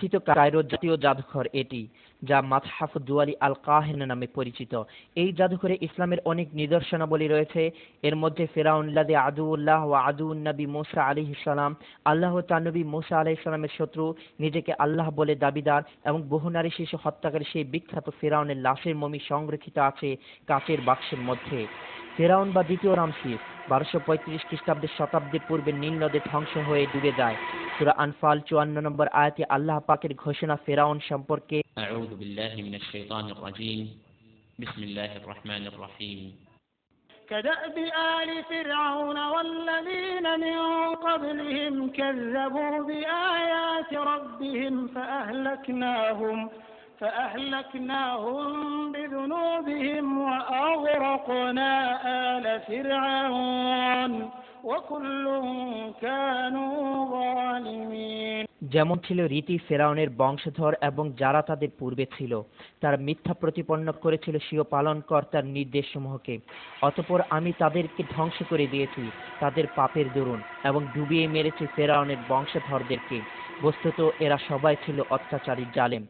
স্থিত কায়রো জাতীয় জাদুঘর এটি, যা মাতহাফ দুয়ালি আল কাহিনা নামে পরিচিত। এই জাদুঘরে ইসলামের অনেক নিদর্শনাবলী রয়েছে। এর মধ্যে ফেরাউন লাযী আদুউল্লাহ ওয়া আদুউন নবী মূসা আলাইহিস সালাম, আল্লাহ তার নবী মূসা আলাইহিস সালামের শত্রু, নিজেকে আল্লাহ বলে দাবিদার এবং বহু নারী শিশু হত্যাকারী সেই বিখ্যাত ফেরাউনের লাশের মমি সংরক্ষিত আছে কাচের বাক্সের মধ্যে। ফেরাউন বা দ্বিতীয় রামসিস 1235 খ্রিস্টাব্দের শতাব্দীর পূর্বে নীল নদে ধ্বংস হয়ে ডুবে যায়। সূরা আনফাল 54 নম্বর আয়াতে আল্লাহ পাকের ঘোষণা ফেরাউন সম্পর্কে। আউযু বিল্লাহি মিনাশ শাইতানির রাজীম। বিসমিল্লাহির রহমানির রহিম। كدأب آل فرعون والذين من قبلهم كذبوا بآيات ربهم فأهلكناهم بذنوبهم وأغرقنا آل فرعون وكل كانوا ظالمين। যেমন ছিল রীতি ফেরাউনের বংশধর এবং যারা তাদের পূর্বে ছিল, তারা মিথ্যা প্রতিপন্ন করেছিল স্বীয় পালনকর্তার নির্দেশসমূহকে। অতঃপর আমি তাদেরকে ধ্বংস করে দিয়েছি তাদের পাপের দরুন এবং ডুবিয়ে মেরেছি ফেরাউনের বংশধরদেরকে। বস্তুত এরা সবাই ছিল অত্যাচারী জালেম।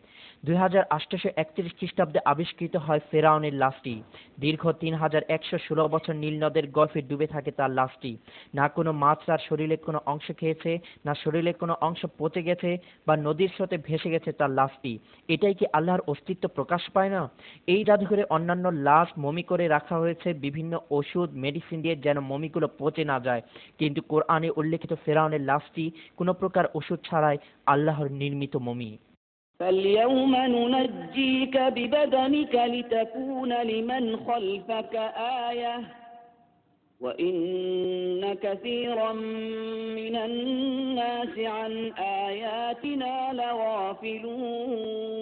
2831 খ্রিস্টাব্দে আবিষ্কৃত হয় ফেরাউনের লাশটি। দীর্ঘ 3116 বছর নীল নদের গর্ভে ডুবে থাকে তার লাশটি। না কোনো মাছ তার শরীরের কোনো অংশ খেয়েছে, না শরীরের কোনো অংশ পচে গেছে বা নদীর স্রোতে ভেসে গেছে তার লাশটি। এটাই কি আল্লাহর অস্তিত্ব প্রকাশ পায় না? এই জাদুঘরে অন্যান্য লাশ মমি করে রাখা হয়েছে বিভিন্ন ওষুধ মেডিসিন দিয়ে, যেন মমিগুলো পচে না যায়। কিন্তু কোরআনে উল্লেখিত ফেরাউনের লাশটি কোনো প্রকার ওষুধ ছাড়াই আল্লাহর নির্মিত মমি। فاليوم ننجيك ببدنك لتكون لمن خلفك آية وإن كثيرا من الناس عن آياتنا لغافلون